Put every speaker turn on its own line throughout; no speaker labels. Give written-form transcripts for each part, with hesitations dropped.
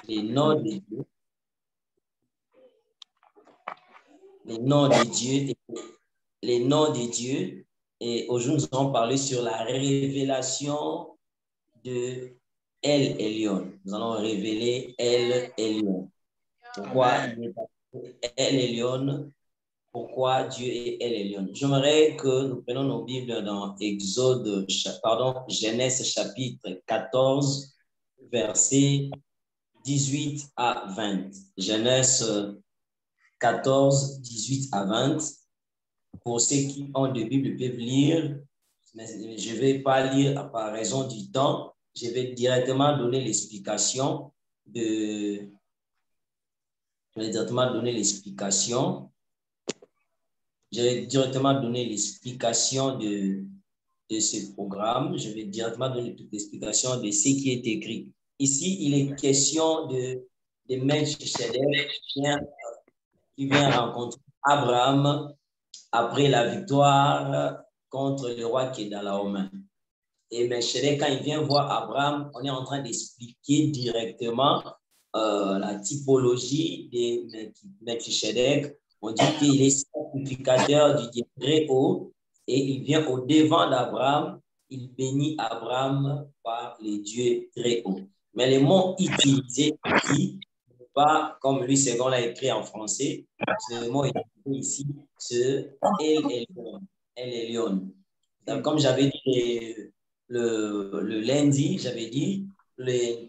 les noms de Dieu, les noms de Dieu, les noms de Dieu. Et aujourd'hui, nous allons parler sur la révélation de El Elyon. Nous allons révéler El Elyon. Pourquoi El Elyon? Pourquoi Dieu est El Elyon? J'aimerais que nous prenions nos Bibles dans Genèse chapitre 14, versets 18 à 20. Genèse 14, 18 à 20. Pour ceux qui ont des Bibles peuvent lire, mais je ne vais pas lire par raison du temps. Je vais directement donner l'explication de... Je vais directement donner l'explication. Je vais directement donner l'explication de ce programme. Je vais directement donner toute l'explication de ce qui est écrit. Ici, il est question de Melchisedec qui vient rencontrer Abraham après la victoire contre le roi Kedalaomer. Et Melchisedec, quand il vient voir Abraham, on est en train d'expliquer directement la typologie de Melchisedec. On dit qu'il est sacrificateur du Dieu très haut et il vient au devant d'Abraham. Il bénit Abraham par les dieux très hauts. Mais les mots utilisés ici, pas comme Louis II l'a écrit en français, ce mot utilisé ici, c'est El Elyon. Comme j'avais dit le lundi, j'avais dit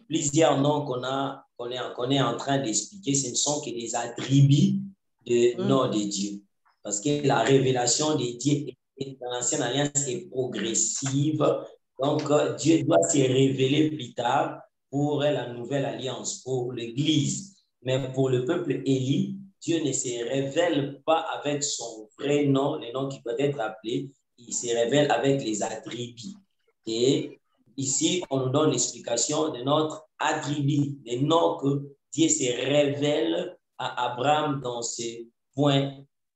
plusieurs noms qu'on est en train d'expliquer, ce ne sont que des attributs de nom de Dieu. Parce que la révélation de Dieu dans l'Ancienne Alliance est progressive. Donc, Dieu doit se révéler plus tard pour la Nouvelle Alliance, pour l'Église. Mais pour le peuple élu, Dieu ne se révèle pas avec son vrai nom, le nom qui peut être appelé. Il se révèle avec les attributs. Et ici, on nous donne l'explication de notre attribut, des noms que Dieu se révèle à Abraham dans ces points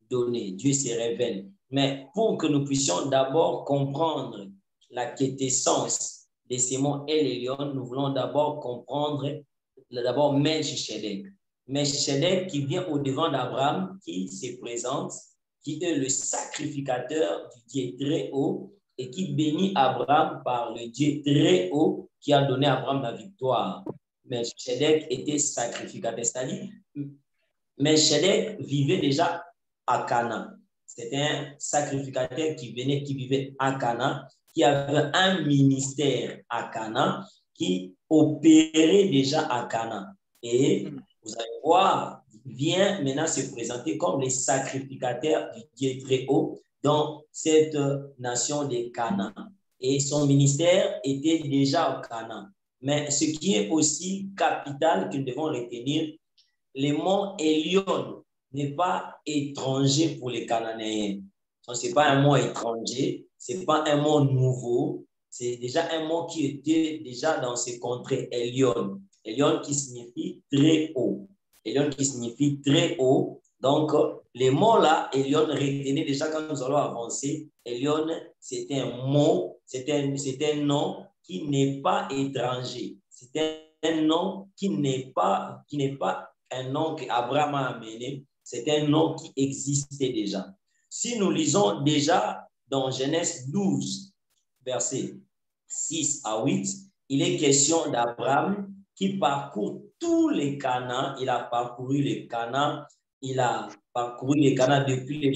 donnés. Dieu se révèle. Mais pour que nous puissions d'abord comprendre la quintessence de ces mots El Elyon, nous voulons d'abord comprendre d'abord Melchisedec. Melchisedec qui vient au devant d'Abraham, qui se présente, qui est le sacrificateur du Dieu très haut et qui bénit Abraham par le Dieu très haut qui a donné à Abraham la victoire. Melchisedec était sacrificateur, c'est-à-dire Melchisedec vivait déjà à Canaan. C'était un sacrificateur qui vivait à Canaan, qui avait un ministère à Canaan, qui opérait déjà à Canaan. Et vous allez voir, il vient maintenant se présenter comme les sacrificateurs du Dieu très haut dans cette nation de Canaan. Et son ministère était déjà au Canaan. Mais ce qui est aussi capital que nous devons retenir, le mot Elyon n'est pas étranger pour les Cananéens. Ce n'est pas un mot étranger, ce n'est pas un mot nouveau, c'est déjà un mot qui était déjà dans ces contrées. Elyon. Elyon qui signifie très haut. Elyon qui signifie très haut. Donc, les mots-là, Elyon, retenez déjà quand nous allons avancer. Elyon, c'est un mot, c'est un nom qui n'est pas étranger. C'est un nom qui n'est pas un nom qu'Abraham a amené, c'est un nom qui existait déjà. Si nous lisons déjà dans Genèse 12, versets 6 à 8, il est question d'Abraham qui parcourt tous les Canaan. Il a parcouru les Canaan, il a parcouru les Canaan depuis les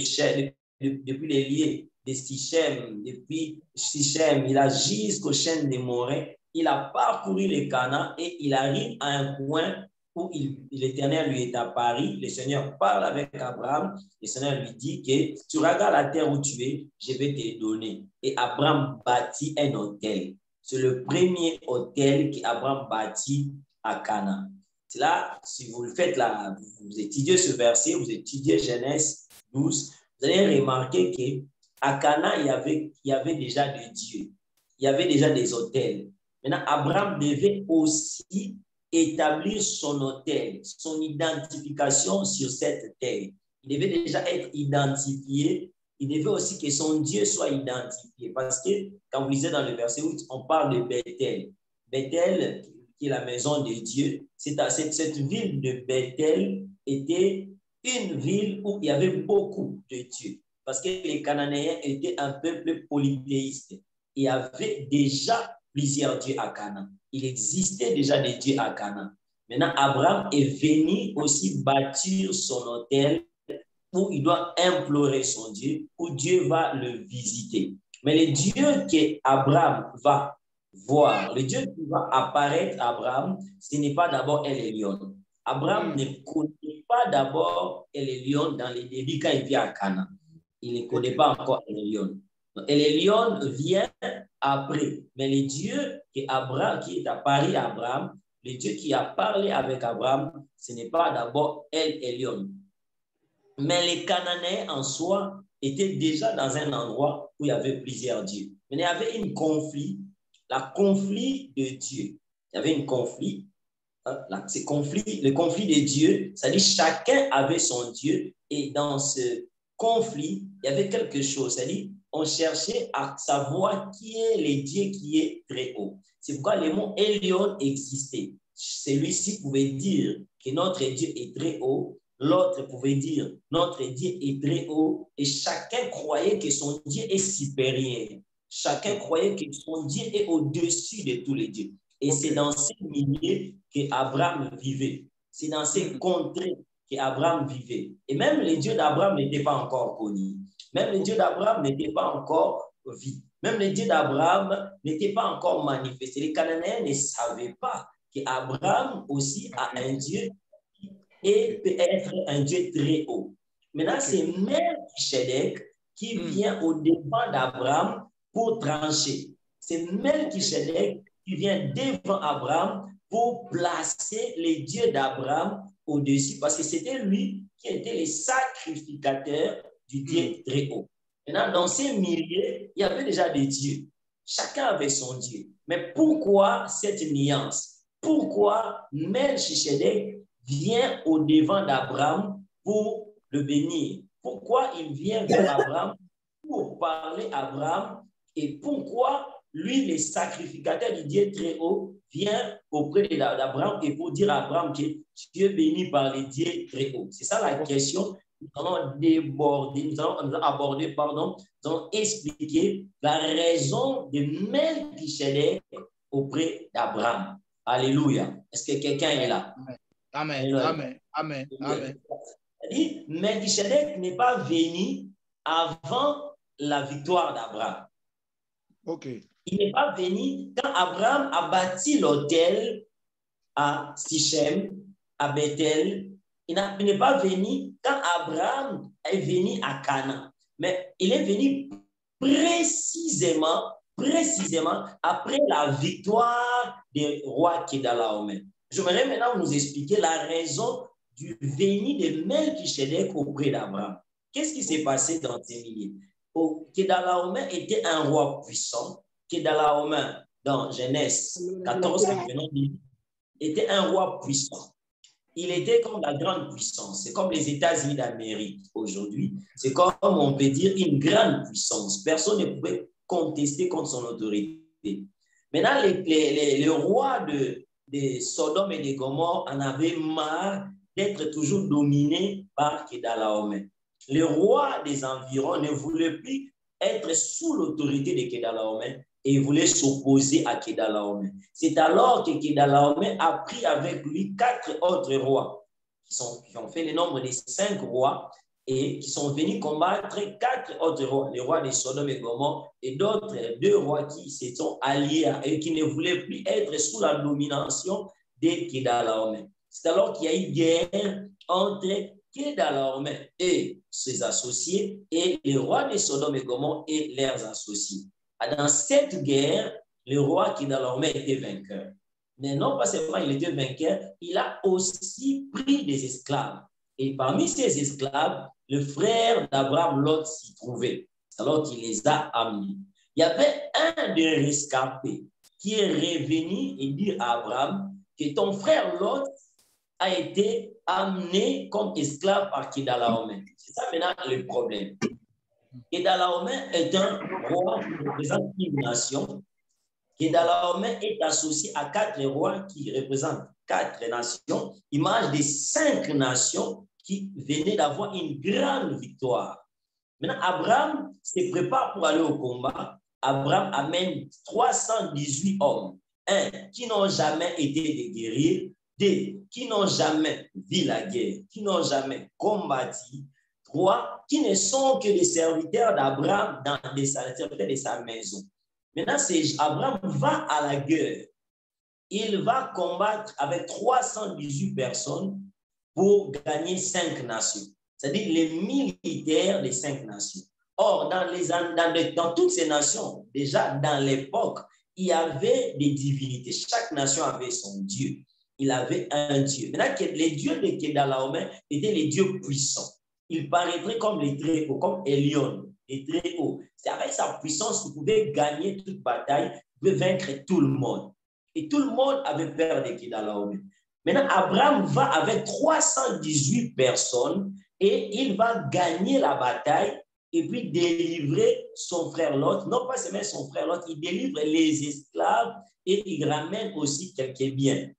lieux de Sichem, depuis Sichem, il a jusqu'au chêne de Morée. Il a parcouru les Canaan et il arrive à un point où l'Éternel lui est apparu, le Seigneur parle avec Abraham, le Seigneur lui dit que tu regardes la terre où tu es, je vais te donner. Et Abraham bâtit un autel. C'est le premier autel qu'Abraham bâtit à Canaan. C'est là, si vous le faites là, vous étudiez ce verset, vous étudiez Genèse 12, vous allez remarquer qu'à Canaan, il y avait déjà des dieux, il y avait déjà des autels. Maintenant, Abraham devait aussi établir son autel, son identification sur cette terre. Il devait déjà être identifié. Il devait aussi que son Dieu soit identifié. Parce que quand vous lisez dans le verset 8, on parle de Bethel. Bethel, qui est la maison de Dieu. Cette ville de Bethel était une ville où il y avait beaucoup de dieux. Parce que les Cananéens étaient un peuple polythéiste. Il y avait déjà plusieurs dieux à Canaan. Il existait déjà des dieux à Canaan. Maintenant, Abraham est venu aussi bâtir son autel où il doit implorer son Dieu, où Dieu va le visiter. Mais le Dieu qu'Abraham va voir, le Dieu qui va apparaître à Abraham, ce n'est pas d'abord El Elyon. Abraham ne connaît pas d'abord El Elyon dans les débuts quand il vit à Canaan. Il ne connaît pas encore El Elyon. El Elyon vient après. Mais le Dieu qui est apparu à Abraham, le Dieu qui a parlé avec Abraham, ce n'est pas d'abord El Elyon. Mais les Cananéens en soi étaient déjà dans un endroit où il y avait plusieurs dieux. Mais il y avait un conflit, le conflit de Dieu. Il y avait un conflit. Le conflit des dieux, c'est-à-dire chacun avait son Dieu et dans ce conflit, il y avait quelque chose, c'est-à-dire on cherchait à savoir qui est le Dieu qui est très haut. C'est pourquoi le mot Elion existait. Celui-ci pouvait dire que notre Dieu est très haut, l'autre pouvait dire notre Dieu est très haut et chacun croyait que son Dieu est supérieur. Chacun croyait que son Dieu est au-dessus de tous les dieux. Et c'est dans ces milieux qu'Abraham vivait. C'est dans ces contrées qu'Abraham vivait. Et même les dieux d'Abraham n'étaient pas encore connus. Même les dieux d'Abraham n'étaient pas encore vus. Même les dieux d'Abraham n'étaient pas encore manifestés. Les Cananéens ne savaient pas qu'Abraham aussi a un Dieu et peut être un Dieu très haut. Maintenant, c'est Melchisedec qui vient au devant d'Abraham pour trancher. C'est Melchisedec qui vient devant Abraham pour placer les dieux d'Abraham au-dessus, parce que c'était lui qui était le sacrificateur du Dieu très haut. Maintenant, dans ces milieux, il y avait déjà des dieux. Chacun avait son Dieu. Mais pourquoi cette nuance? Pourquoi Melchisedec vient au devant d'Abraham pour le bénir? Pourquoi il vient vers Abraham pour parler à Abraham? Et pourquoi lui, le sacrificateur du Dieu très haut, vient auprès d'Abraham et pour dire à Abraham que tu es béni par le Dieu très haut? C'est ça la question. Nous allons aborder, nous allons expliquer la raison de Melchisedec auprès d'Abraham. Alléluia. Est-ce que quelqu'un est là?
Amen. Amen. Amen. Amen.
C'est-à-dire, Melchisedec n'est pas venu avant la victoire d'Abraham.
OK.
Il n'est pas venu quand Abraham a bâti l'autel à Sichem, à Bethel. Il n'est pas venu quand Abraham est venu à Canaan. Mais il est venu précisément après la victoire des rois Kedalaomer. J'aimerais maintenant vous expliquer la raison du venir de Melchisedec auprès d'Abraham. Qu'est-ce qui s'est passé dans ces milieux? Kedalaomer était un roi puissant. Kedalaomer, dans Genèse 14, était un roi puissant. Il était comme la grande puissance. C'est comme les États-Unis d'Amérique aujourd'hui. C'est comme, on peut dire, une grande puissance. Personne ne pouvait contester contre son autorité. Maintenant, les rois de Sodome et de Gomorrhe en avaient marre d'être toujours dominés par Kedalaomer. Les rois des environs ne voulaient plus être sous l'autorité de Kedalaomer et voulait s'opposer à Kedalaomer. C'est alors que Kedalaomer a pris avec lui 4 autres rois qui ont fait le nombre de 5 rois et qui sont venus combattre 4 autres rois, les rois de Sodome et Gomorrhe et d'autres 2 rois qui se sont alliés et qui ne voulaient plus être sous la domination de Kedalaomer. C'est alors qu'il y a eu guerre entre Kedalaomer et ses associés et les rois de Sodome et Gomorrhe et leurs associés. Dans cette guerre, le roi Kedalaomer était vainqueur. Mais non pas seulement il était vainqueur, il a aussi pris des esclaves. Et parmi ces esclaves, le frère d'Abraham, Lot, s'y trouvait. Alors qu'il les a amenés. Il y avait un des rescapés qui est revenu et dit à Abraham que ton frère Lot a été amené comme esclave par Kedalaomer. C'est ça maintenant le problème. Kedalaomer est un roi qui représente une nation Kedalaomer est associé à 4 rois qui représentent 4 nations, image des 5 nations qui venaient d'avoir une grande victoire. Maintenant, Abraham se prépare pour aller au combat. Abraham amène 318 hommes. 1. Qui n'ont jamais été des guerriers. 2. Qui n'ont jamais vu la guerre, qui n'ont jamais combattu. 3. Qui ne sont que des serviteurs d'Abraham, des serviteurs de sa maison. Maintenant, Abraham va à la guerre. Il va combattre avec 318 personnes pour gagner 5 nations. C'est-à-dire les militaires des 5 nations. Or, dans toutes ces nations, déjà dans l'époque, il y avait des divinités. Chaque nation avait son dieu. Il avait un dieu. Maintenant, les dieux de Kedalaomer étaient les dieux puissants. Ils paraîtraient comme les très hauts, comme Elion, les très hauts. C'est avec sa puissance qu'il pouvait gagner toute bataille, il pouvait vaincre tout le monde. Et tout le monde avait peur de Kedalaomer. Maintenant, Abraham va avec 318 personnes et il va gagner la bataille et puis délivrer son frère Lot. Non pas seulement son frère Lot, il délivre les esclaves et il ramène aussi quelques biens.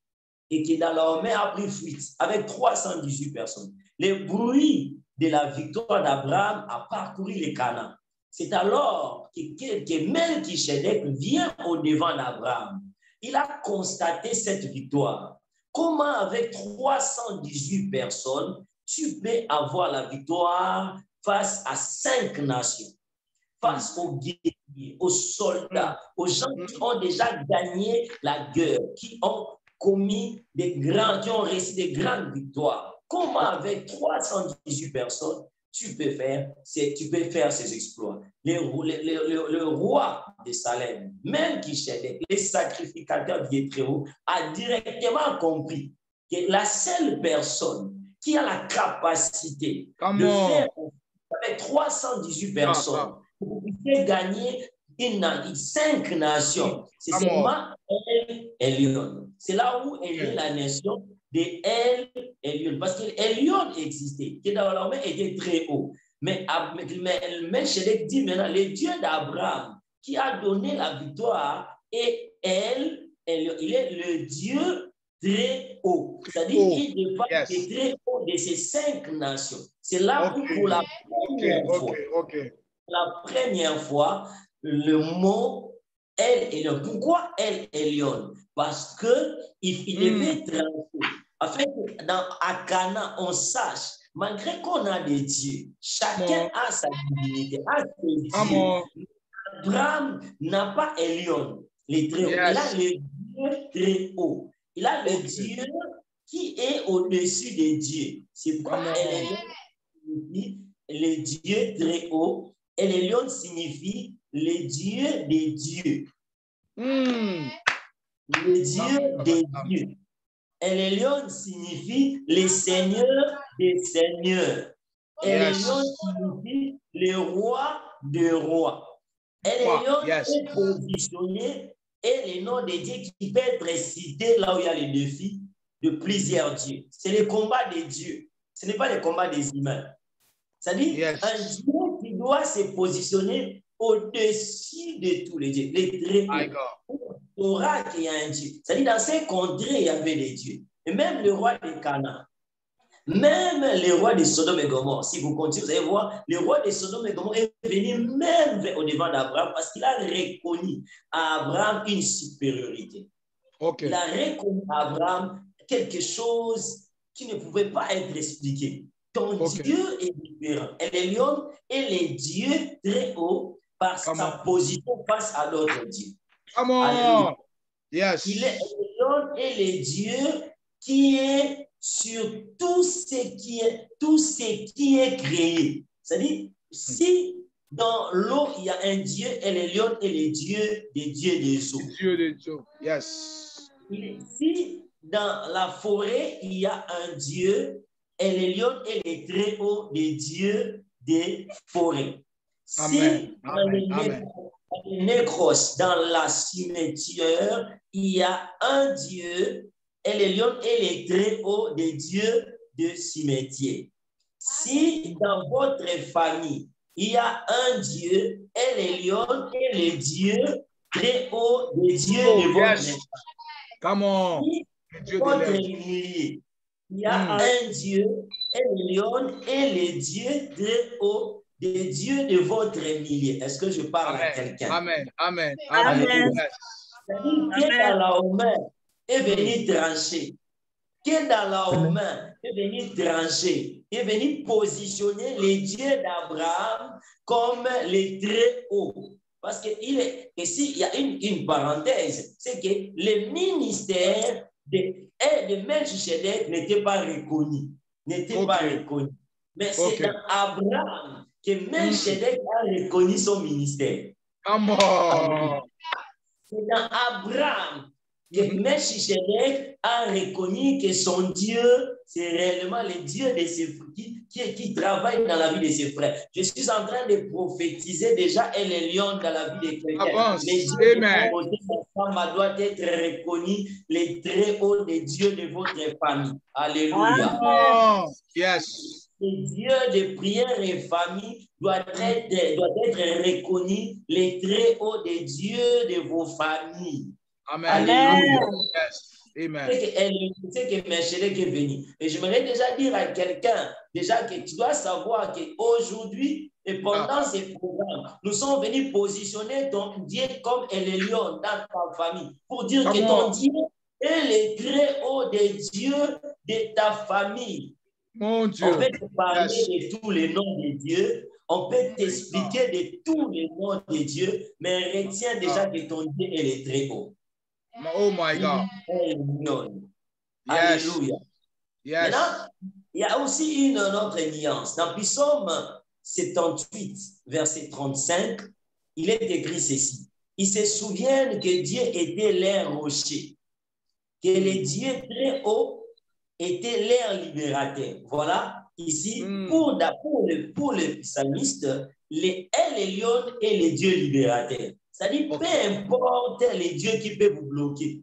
Et Kedalaomer a pris fuite avec 318 personnes. Le bruit de la victoire d'Abraham a parcouru les Canaan. C'est alors que Melchisedec vient au-devant d'Abraham. Il a constaté cette victoire. Comment avec 318 personnes, tu peux avoir la victoire face à 5 nations, face aux guerriers, aux soldats, aux gens qui ont déjà gagné la guerre, qui ont commis qui ont réussi des grandes victoires. Comment avec 318 personnes, tu peux faire ces exploits? Le roi de Salem, Melchisedec, les sacrificateurs du Très-Haut, a directement compris que la seule personne qui a la capacité de faire avec 318 personnes pour gagner 5 nations, c'est seulement Elion. C'est là où est née la nation de Elion. Parce que Elion existait, qui était très haut. Mais Melchisedec dit maintenant, le Dieu d'Abraham qui a donné la victoire et il est le Dieu très haut. C'est-à-dire qu'il dépasse les très hauts de ces 5 nations. C'est là où pour la première fois, le mot El Elyon. Pourquoi El Elyon? Parce qu'il devait trancher. Afin qu'à Canaan, on sache, malgré qu'on a des dieux, chacun a sa divinité, a ses dieux. Abraham n'a pas Elyon, les très hauts. Il a le Dieu très haut. Il a le Dieu qui est au-dessus des dieux. C'est pourquoi El Elyon signifie le Dieu très haut. El Elyon signifie le Dieu des dieux. Le Dieu des dieux. El Elyon signifie le Seigneur des seigneurs. El Elyon signifie le roi des rois. El Elyon est positionné et le nom de Dieu qui peut être cité là où il y a les défis de plusieurs dieux. C'est le combat des dieux. Ce n'est pas le combat des humains. C'est-à-dire un Dieu qui doit se positionner au-dessus de tous les dieux. Les très Torah qu'il y a un Dieu. C'est-à-dire dans ces contrées, il y avait des dieux. Et même le roi de Canaan, même le roi de Sodome et Gomorrhe, si vous continuez, vous allez voir, le roi de Sodome et Gomorrhe est venu même au devant d'Abraham parce qu'il a reconnu à Abraham une supériorité. Il a reconnu à Abraham quelque chose qui ne pouvait pas être expliqué. Ton Dieu est différent. El Elyon est le Dieu très haut par sa position face à d'autres dieux. Il est Elyon est le Dieu qui est sur tout ce qui est créé. C'est-à-dire, si dans l'eau, il y a un Dieu, El Elyon est le Dieu des dieux des eaux.
Dieu des eaux, yes.
Si dans la forêt, il y a un Dieu, El Elyon est le très haut des dieux des forêts. Si dans les nécros, dans la cimetière, il y a un Dieu, El Elyon est le très haut des dieux de cimetière. Si dans votre famille, il y a un Dieu, El Elyon est le Dieu très haut des dieux de votre
yes. Come on. Dieu de
votre
l'air.
millier. Il y a un Dieu, un lion et les dieux très hauts des dieux de votre millier. Est-ce que je parle à quelqu'un?
Amen. Amen.
Amen.
Amen.
C'est-à-dire que dans la main est venu trancher. Que dans la main est venu trancher. Est venu positionner les dieux d'Abraham comme les très hauts. Parce que ici, il y a une parenthèse. C'est que le ministère de Melchisedec n'était pas reconnu. Pas reconnu. Mais c'est dans Abraham que Melchisedec a reconnu son ministère.
Come on.
C'est dans Abraham que Melchisedec a reconnu que son Dieu, c'est réellement le Dieu de ses frères, qui travaille dans la vie de ses frères. Je suis en train de prophétiser déjà et les lions dans la vie de quelqu'un. Les dieux de sa femme doivent être reconnus, les très hauts des dieux de votre famille. Alléluia.
Oh, yes.
Les dieux de prière et famille doivent être reconnus, les très hauts des dieux de vos familles.
Amen.
Alléluia.
Yes. Amen.
C'est que Melchisedec est venu. Et j'aimerais déjà dire à quelqu'un, déjà que tu dois savoir qu'aujourd'hui, et pendant ces programmes, nous sommes venus positionner ton Dieu comme Elion dans ta famille pour dire que ton Dieu est le très haut des dieux de ta famille.
Mon Dieu.
On peut te parler de tous les noms de Dieu, on peut t'expliquer de tous les noms de Dieu, mais retiens déjà que ton Dieu est le très haut.
Oh my God.
Alléluia.
Yes.
Maintenant, il y a aussi une autre nuance. Dans Psaume 78, verset 35, il est écrit ceci. Ils se souviennent que Dieu était leur rocher, que le Dieu très haut était leur libérateur. Voilà, ici, pour le psalmiste, les lions et les dieux libérateurs. C'est-à-dire, peu importe les dieux qui peuvent vous bloquer,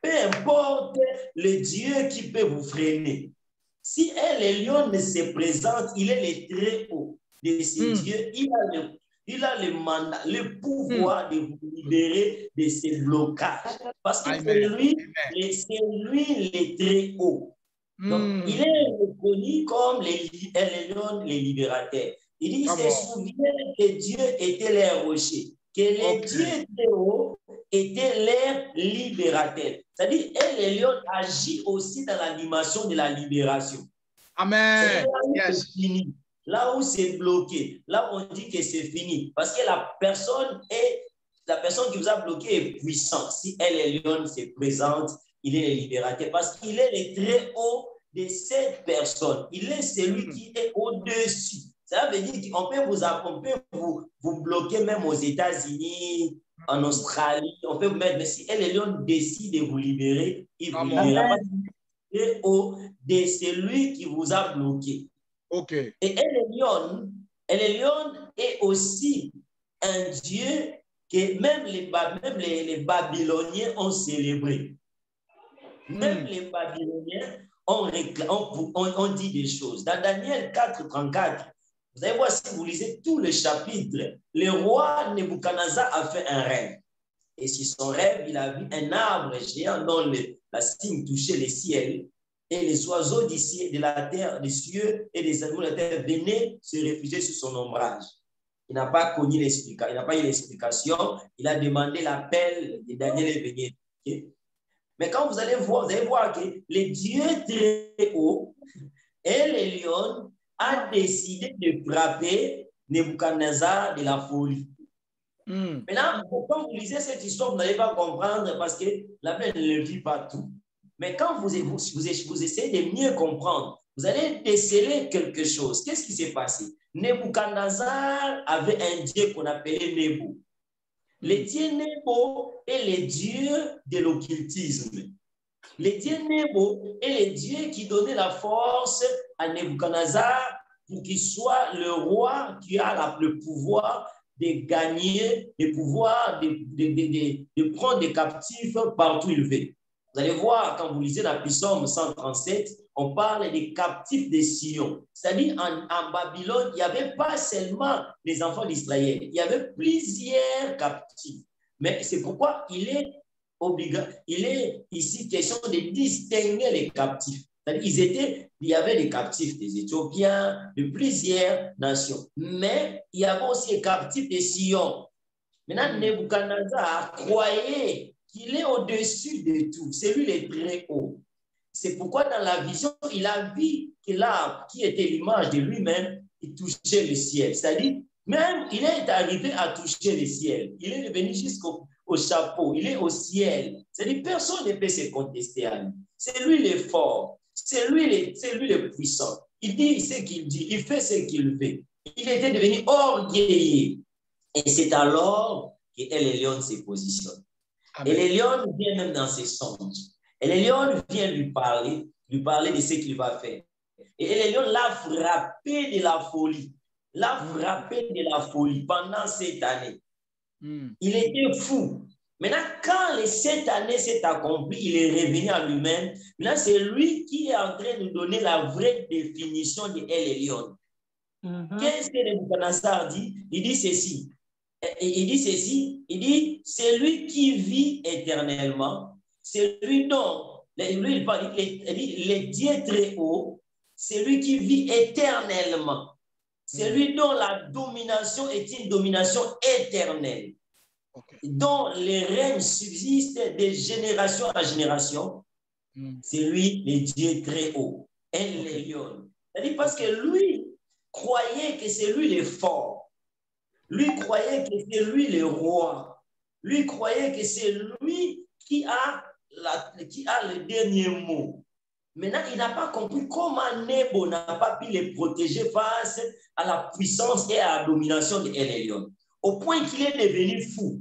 peu importe le Dieu qui peut vous freiner. Si un lion ne se présente, il est le très haut de ces dieux. Il a le mandat, le pouvoir de vous libérer de ces blocages. Parce que c'est lui le très haut. Donc, il est reconnu comme les lions, les libérateurs. Il dit, il se souvient que Dieu était leur rocher, que les dieux très hauts étaient leur libérateurs. C'est-à-dire, les lions agit aussi dans l'animation de la libération.
Amen.
Yes. Fini. Là où c'est bloqué, là où on dit que c'est fini. Parce que la personne qui vous a bloqué est puissante. Si les lions se présente, il est le libérateur. Parce qu'il est le très haut de cette personne. Il est celui qui est au-dessus. Ça veut dire qu'on peut vous bloquer même aux États-Unis, en Australie. On peut vous mettre, mais si les lions décide de vous libérer, il vous libérera pas. Très haut de celui qui vous a bloqué. Et Elion est aussi un dieu que même les Babyloniens ont célébré. Même les Babyloniens ont dit des choses. Dans Daniel 4:34, vous allez voir, si vous lisez tout le chapitre, le roi Nebuchadnezzar a fait un rêve. Et sur son rêve, il a vu un arbre géant dont la cime touchait le ciel. Et les oiseaux d'ici, de la terre, des cieux et des animaux de la terre venaient se réfugier sur son ombrage. Il n'a pas connu l'explication, il n'a pas eu l'explication. Il a demandé l'appel de Daniel et venir. Okay? Mais quand vous allez voir que le Dieu très haut et les lions a décidé de frapper Nebuchadnezzar de la folie. Maintenant, quand vous lisez cette histoire, vous n'allez pas comprendre parce que la Bible ne le dit pas tout. Mais quand vous essayez de mieux comprendre, vous allez déceler quelque chose. Qu'est-ce qui s'est passé? Nebuchadnezzar avait un dieu qu'on appelait Nebo. Le dieu Nebo est le dieu de l'occultisme. Le dieu Nebo est le dieu qui donnait la force à Nebuchadnezzar pour qu'il soit le roi qui a le pouvoir de gagner, le pouvoir de prendre des captifs partout où il veut. Vous allez voir, quand vous lisez la Psaume 137, on parle des captifs de Sion. C'est-à-dire, en Babylone, il n'y avait pas seulement les enfants d'Israël, il y avait plusieurs captifs. Mais c'est pourquoi il est ici question de distinguer les captifs. Il y avait des captifs des Éthiopiens, de plusieurs nations. Mais il y avait aussi les captifs de Sion. Maintenant, Nebuchadnezzar croyait qu'il est au-dessus de tout. C'est lui le très haut. C'est pourquoi dans la vision, il a vu que l'arbre, qui était l'image de lui-même, il touchait le ciel. C'est-à-dire, même il est arrivé à toucher le ciel. Il est venu jusqu'au chapeau. Il est au ciel. C'est-à-dire, personne ne peut se contester à lui. C'est lui le fort. C'est lui le puissant. Il dit ce qu'il dit. Il fait ce qu'il fait. Il était devenu orgueilleux. Et c'est alors que Elion se positionne. Elion vient même dans ses songes. Elion vient lui parler de ce qu'il va faire. Et Elion l'a frappé de la folie. L'a frappé de la folie pendant cette année. Il était fou. Maintenant, quand les 7 années s'est accompli, il est revenu à lui-même. Maintenant, c'est lui qui est en train de donner la vraie définition de Elion. Qu'est-ce que Nebuchadnezzar dit? Il dit ceci. Il dit, c'est lui qui vit éternellement, c'est lui dont, lui, il dit, le Dieu très haut, c'est lui qui vit éternellement, c'est lui dont la domination est une domination éternelle, dont les règnes subsistent de génération en génération, c'est lui le Dieu très haut, El Elyon. C'est-à-dire parce que lui croyait que c'est lui le fort. Lui croyait que c'est lui le roi. Lui croyait que c'est lui qui a le dernier mot. Maintenant, il n'a pas compris comment Nebo n'a pas pu les protéger face à la puissance et à la domination de El Elyon. Au point qu'il est devenu fou.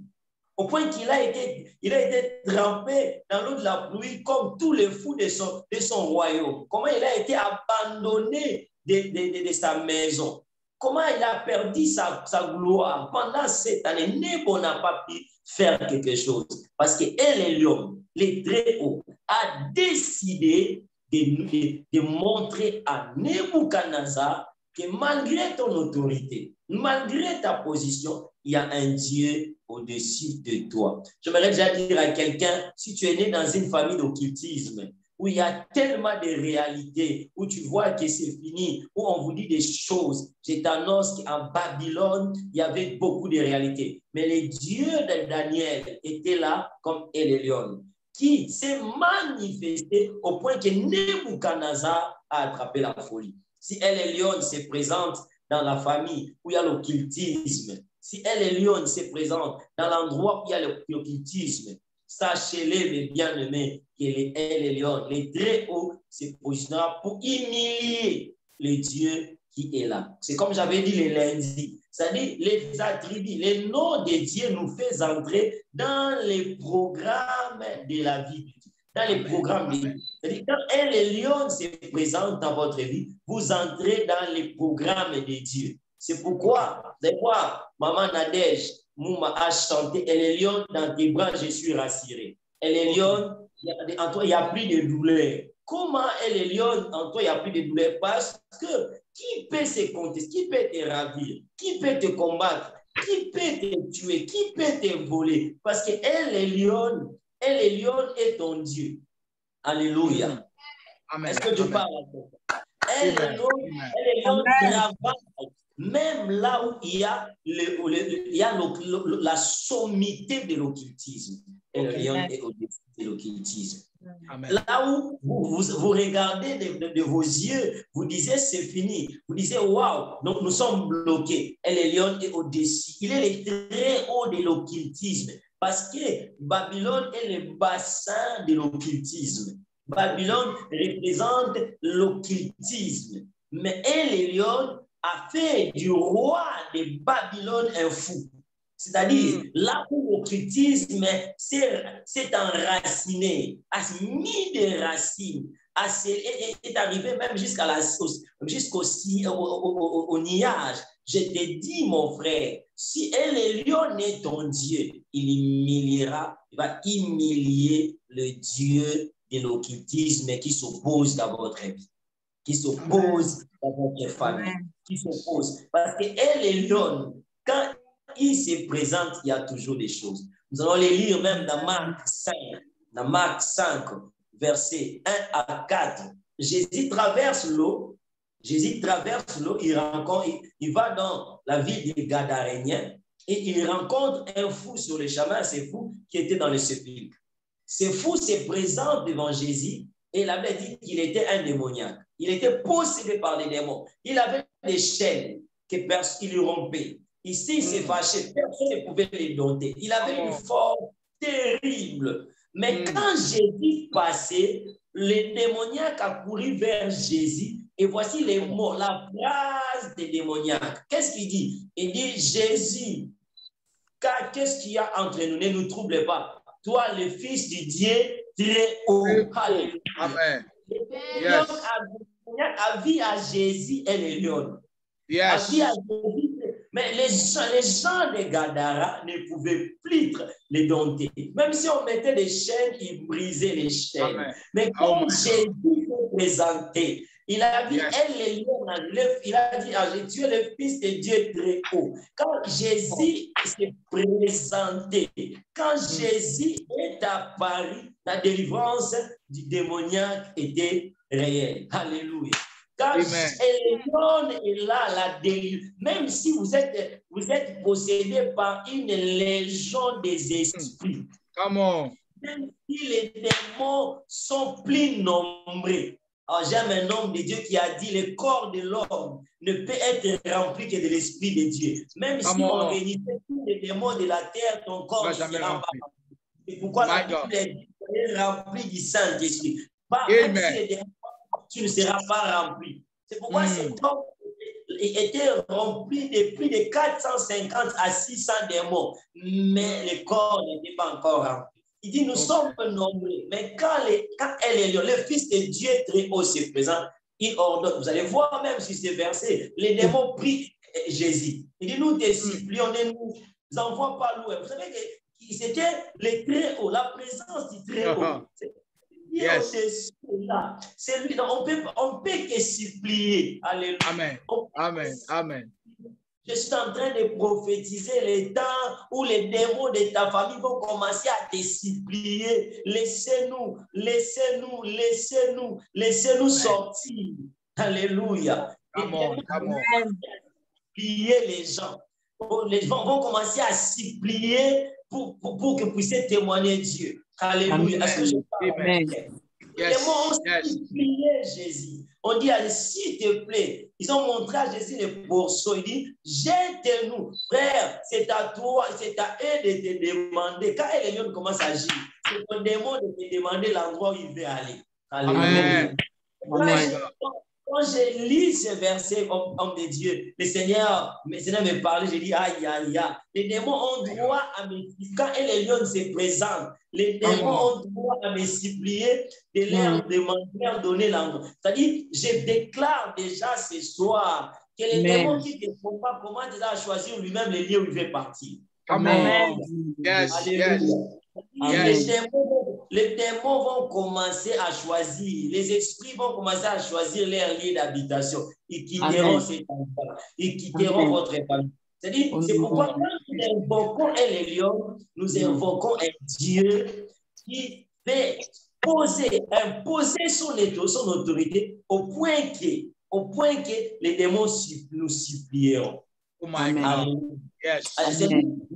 Au point qu'il a été trempé dans l'eau de la pluie comme tous les fous de son royaume. Comment il a été abandonné de sa maison. Comment il a perdu sa gloire pendant cette année. Nebo n'a pas pu faire quelque chose. Parce que El Elyon, le très haut, a décidé de montrer à Nebuchadnezzar que malgré ton autorité, malgré ta position, il y a un Dieu au-dessus de toi. J'aimerais déjà dire à quelqu'un, si tu es né dans une famille d'occultisme, où il y a tellement de réalités, où tu vois que c'est fini, où on vous dit des choses. Je t'annonce qu'en Babylone, il y avait beaucoup de réalités. Mais le Dieu de Daniel était là comme El Elyon, qui s'est manifesté au point que Nebuchadnezzar a attrapé la folie. Si El Elyon se présente dans la famille où il y a l'occultisme, si El Elyon se présente dans l'endroit où il y a l'occultisme, sachez-le, mes bien-aimés, que El Elyon, le très haut, se positionnera pour humilier le Dieu qui est là. C'est comme j'avais dit le lundi. C'est-à-dire, les attributs, les noms de Dieu nous fait entrer dans les programmes de la vie. Dans les programmes de vie. C'est-à-dire, quand El Elyon se présente dans votre vie, vous entrez dans les programmes de Dieu. C'est pourquoi, des fois, Maman Nadège, Mouma a chanté El Elyon, dans tes bras, je suis rassuré. El Elyon, en toi, il n'y a plus de douleur. Comment El Elyon, en toi, il n'y a plus de douleur? Parce que qui peut se contester? Qui peut te ravir? Qui peut te combattre? Qui peut te tuer? Qui peut te voler? Parce que El Elyon est ton Dieu. Alléluia. Est-ce que tu parles à toi? El Elyon travaille. Même là où il y a, la sommité de l'occultisme. El Elyon est au-dessus de l'occultisme. Là où vous regardez de vos yeux, vous disiez c'est fini. Vous disiez waouh, donc nous sommes bloqués. El Elyon est au-dessus. Il est le très haut de l'occultisme. Parce que Babylone est le bassin de l'occultisme. Babylone représente l'occultisme. Mais El Elyon a fait du roi de Babylone un fou. C'est-à-dire, là où l'occultisme s'est enraciné, a mis des racines, est arrivé même jusqu'au niage. Je te dis, mon frère, si El Elyon est ton Dieu, il va humilier le Dieu de l'occultisme qui s'oppose à votre vie, qui s'oppose à votre famille, qui s'oppose. Parce que El Elyon, quand il se présente, il y a toujours des choses. Nous allons les lire même dans Marc 5, versets 1 à 4. Jésus traverse l'eau, il va dans la ville des Gadaréniens et il rencontre un fou sur le chemin, ce fou qui était dans le sépulcre. Ce fou se présente devant Jésus et il avait dit qu'il était un démoniaque. Il était possédé par les démons. Il avait des chaînes qu'il lui rompait. Ici, il s'est fâché. Personne ne pouvait les dompter. Il avait une force terrible. Mais quand Jésus passait, le démoniaque a couru vers Jésus. Et voici les mots, la phrase des démoniaques. Qu'est-ce qu'il dit? Il dit, Jésus, qu'est-ce qu'il y a entre nous? Ne nous trouble pas. Toi, le Fils du Dieu très haut. Alléluia.
Amen.
Le démoniaque a vu à Jésus et les lions.
Yes.
Mais les gens de Gadara ne pouvaient plus les dompter. Même si on mettait des chaînes, ils brisaient les chaînes.
Amen.
Mais quand Jésus s'est présenté, il a dit, elle les lions, il a dit, tu es le Fils de Dieu très haut. Quand Jésus s'est présenté, quand Jésus est apparu, la délivrance du démoniaque était réelle. Alléluia. Quand Elion est là, la délivrance, même si vous êtes possédé par une légion des esprits,
Come on.
même si les démons sont plus nombreux. J'aime un homme de Dieu qui a dit le corps de l'homme ne peut être rempli que de l'Esprit de Dieu. Même si on réunissait tous les démons de la terre, ton corps ne sera pas rempli. C'est pourquoi la Bible est remplie du Saint-Esprit. Même si les démons, tu ne seras pas rempli. C'est pourquoi cet homme était rempli de plus de 450 à 600 démons, mais le corps n'était pas encore rempli. Il dit, nous sommes nombreux, mais quand elle est le Fils de Dieu très haut se présente, il ordonne. Vous allez voir même sur ces versets, les démons prient Jésus. Il dit, nous te supplions, ne nous envoie pas loin. Vous savez que c'était le très haut, la présence du très haut.
Yes.
C'est lui, on peut que supplier. Alléluia.
Amen. Amen. Amen.
Je suis en train de prophétiser les temps où les démons de ta famille vont commencer à te supplier. Laissez-nous, laissez-nous, laissez-nous, laissez-nous sortir. Alléluia.
Come on, come on.
Supplier les gens. Les gens vont commencer à supplier pour que vous puissiez témoigner Dieu. Alléluia. Est-ce que je parle?
Amen.
Les démons ont supplié Jésus. On dit, s'il te plaît, ils ont montré à Jésus les morceaux. Il dit, jette-nous. Frère, c'est à toi, c'est à eux de te demander. Quand les lions commencent à agir, c'est au démon de te demander l'endroit où il veut aller. Alléluia.
Amen.
Quand je lis ce verset, homme de Dieu, le Seigneur me parlait, j'ai dit, aïe, aïe, aïe. Les démons ont droit à me supplier. Quand les lions se présentent, les démons ont droit à me supplier de leur demander, leur donner l'endroit. C'est-à-dire, je déclare déjà ce soir que les démons qui ne font pas, comment déjà choisir lui-même les lieux où il veut partir.
Amen. Yes, yes.
Les démons vont commencer à choisir, les esprits vont commencer à choisir leur lieu d'habitation. Ils quitteront cet endroit, ils quitteront votre famille. C'est-à-dire, c'est pourquoi quand nous invoquons les lions, nous invoquons un Dieu qui fait imposer son autorité au point que les démons nous supplieront.
Oh my God. Yes.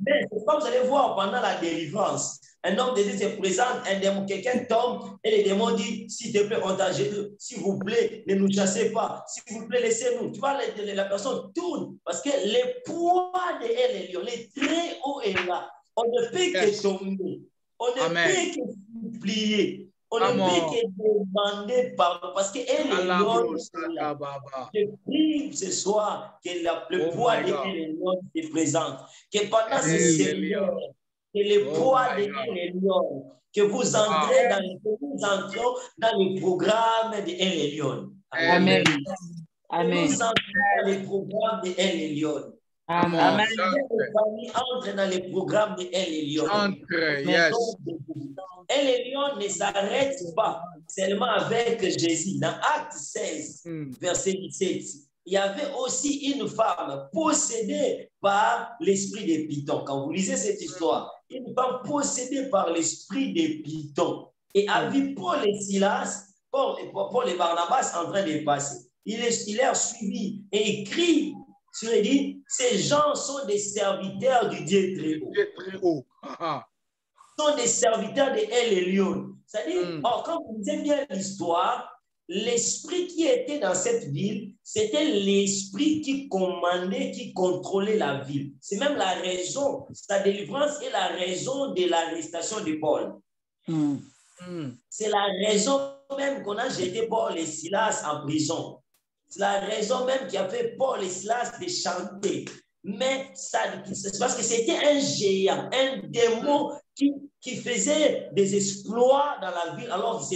Mais comme vous allez voir pendant la délivrance, un homme de Dieu se présente, un démon, quelqu'un tombe et le démon dit, s'il te plaît, on t'a jeté, s'il vous plaît, ne nous chassez pas, s'il vous plaît, laissez-nous. Tu vois, la personne tourne parce que le poids de elle est lion, le très haut est là. On ne peut que tomber, on ne peut que supplier. On ne peut que demander pardon parce qu'elle est lion. Je prie ce soir que le poids de lion se présente. Que pendant ce séminaire, que le poids de lion, que vous entrez dans le programme de lion.
Amen.
Amen. Vous entrez dans le programme de lion. Amen. Les familles entrent dans le programme de lion.
Yes.
Et les lions ne s'arrêtent pas seulement avec Jésus. Dans Acte 16, verset 17, il y avait aussi une femme possédée par l'esprit de Python. Quand vous lisez cette histoire, une femme possédée par l'esprit des pythons. Et a vu Paul et Silas, Paul et Barnabas en train de passer. Il est suivi et écrit, sur il dit, ces gens sont des serviteurs du Dieu très haut.
Très haut.
Sont des serviteurs de El Elyon. C'est-à-dire, quand vous lisez bien l'histoire, l'esprit qui était dans cette ville, c'était l'esprit qui commandait, qui contrôlait la ville. C'est même la raison, sa délivrance est la raison de l'arrestation de Paul. C'est la raison même qu'on a jeté Paul et Silas en prison. C'est la raison même qui a fait Paul et Silas de chanter. Mais c'est parce que c'était un géant, un démon qui faisait des exploits dans la ville. Alors,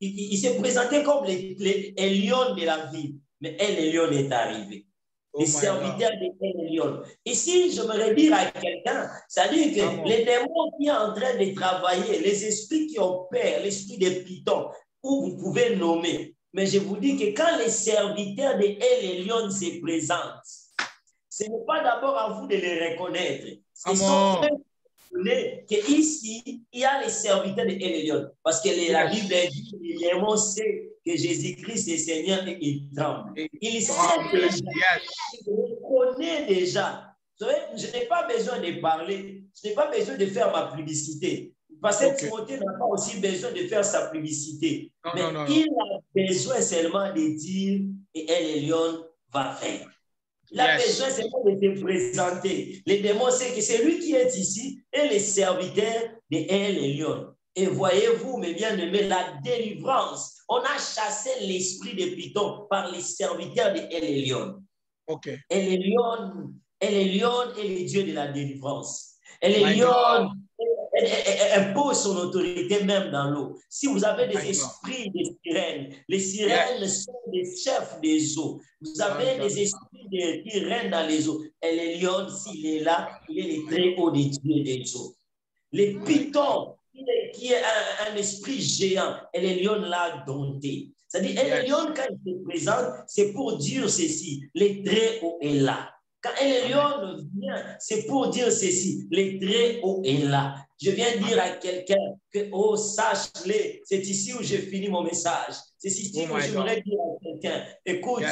il s'est présenté comme les lions de la ville. Mais El Elyon est arrivé. Les serviteurs de El Elyon. Ici, je me dire à quelqu'un, c'est-à-dire que les démons qui sont en train de travailler, les esprits qui opèrent, l'esprit des pythons, où vous pouvez nommer. Mais je vous dis que quand les serviteurs de El Elyon se présentent, ce n'est pas d'abord à vous de les reconnaître. Ce sont qu'ici, il y a les serviteurs de El Elyon. Parce que la Bible dit que les démons savent que Jésus-Christ est Seigneur et il tremble. Il sait déjà, il reconnaît déjà. Vous savez, je n'ai pas besoin de parler, je n'ai pas besoin de faire ma publicité. Parce que Timothée n'a pas aussi besoin de faire sa publicité. Mais il a besoin seulement de dire et El Elyon va faire. Il a besoin seulement de se présenter. Les démons savent que c'est lui qui est ici et les serviteurs de El Elyon. Et voyez-vous, mes bien-aimés, la délivrance. On a chassé l'esprit de Python par les serviteurs de El Elyon. El Elyon est le Dieu de la délivrance. El Elyon impose son autorité même dans l'eau. Si vous avez des esprits de sirènes, les sirènes sont des chefs des eaux. Vous avez des esprits qui règnent dans les eaux. El Elyon, s'il est là, il est le très haut des dieux des eaux. Les pythons, qui est un esprit géant, El Elyon l'a dompté. C'est-à-dire, El Elyon, quand il se présente, c'est pour dire ceci, le très haut est là. Quand El Elyon vient, c'est pour dire ceci, le très haut est là. Je viens dire à quelqu'un que, oh, sache-le, c'est ici où j'ai fini mon message. C'est ici où j'aimerais dire à quelqu'un, écoute,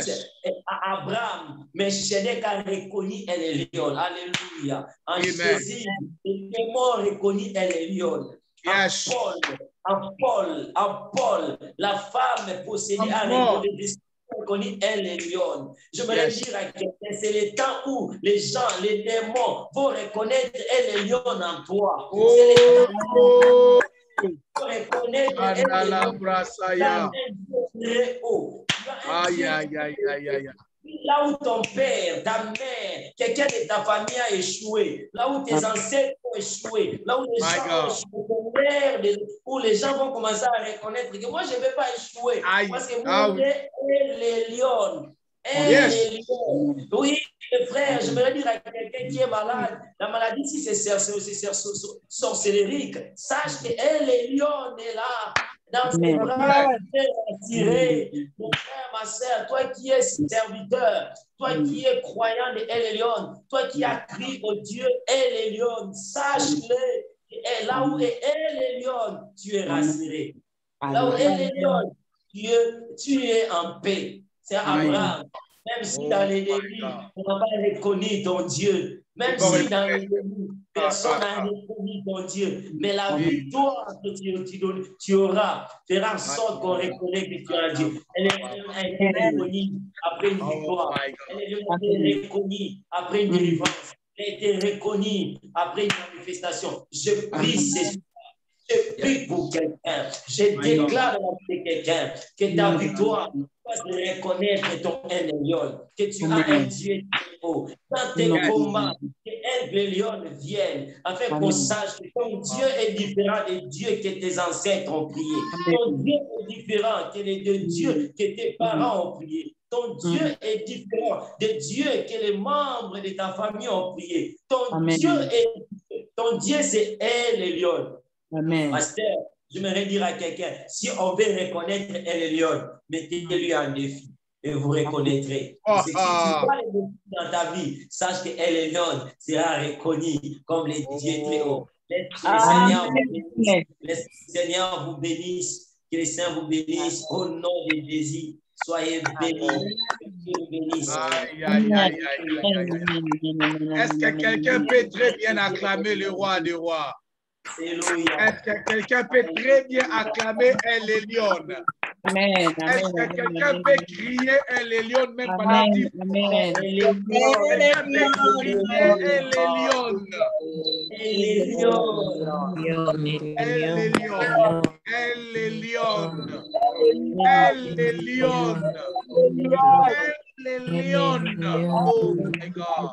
Abraham, Melchizedek a reconnu El Elyon. Alléluia. En Jésus, les démons ont reconnu El Elyon. En Paul, la femme possédée a reconnu El Elyon. Je me dire à quelqu'un, c'est le temps où les gens, les démons vont reconnaître El Elyon en toi. C'est le temps où vont reconnaître El Elyon très haut. Là où ton père, ta mère, quelqu'un de ta famille a échoué, là où tes ancêtres ont échoué, là où les gens ont échoué, où les gens vont commencer à reconnaître que moi, je ne vais pas échouer. Parce que vous êtes les lions. Oui, frère, je voudrais dire à quelqu'un qui est malade, la maladie, si c'est sorcellérique, sache que les lions est là. Dans ses bras, attiré. Mon frère, ma soeur, toi qui es serviteur, toi qui es croyant de El Elyon, toi qui as crié au Dieu El Elyon, sache-le, et là où est El Elyon, tu es rassuré. Là où El Elyon, tu es en paix. C'est Abraham. Même si dans les débuts, on n'a pas reconnu ton Dieu. Même si dans les débuts, personne n'a reconnu ton Dieu. Mais la victoire que tu auras fera en sorte qu'on reconnaît que tu as Dieu. Elle a été reconnue après une victoire. Elle a été reconnue après une délivrance. Elle a été reconnue après une manifestation. Je prie ce soir. Je prie pour quelqu'un. Je déclare dans la vie de quelqu'un que ta victoire de reconnaître ton El Elyon, que tu as un Dieu très haut. Dans tes combats, que El Elyon vienne, afin qu'on sache que ton Dieu est différent des dieux que tes ancêtres ont prié. Ton Dieu est différent que les deux dieux que tes parents ont prié. Ton Dieu est différent des dieux que les membres de ta famille ont prié. Ton Dieu, c'est El Elyon. Pasteur, je me dire à quelqu'un, si on veut reconnaître El Elyon, mettez-lui un défi et vous reconnaîtrez. Si tu vois les défis dans ta vie, sache que El Elyon sera reconnu comme les dieux très hauts. Le Seigneur vous bénisse. Que le Seigneur vous bénisse. Au nom de Jésus, soyez bénis. Dieu vous bénisse.
Est-ce que quelqu'un peut très bien acclamer le roi des rois? Est-ce que quelqu'un peut très bien acclamer El Elyon? Est-ce que quelqu'un peut crier El Elyon même pendant 10 secondes? Quelqu'un peut crier El Elyon. El Elyon. El Elyon. El Elyon. El Elyon. Oh my God.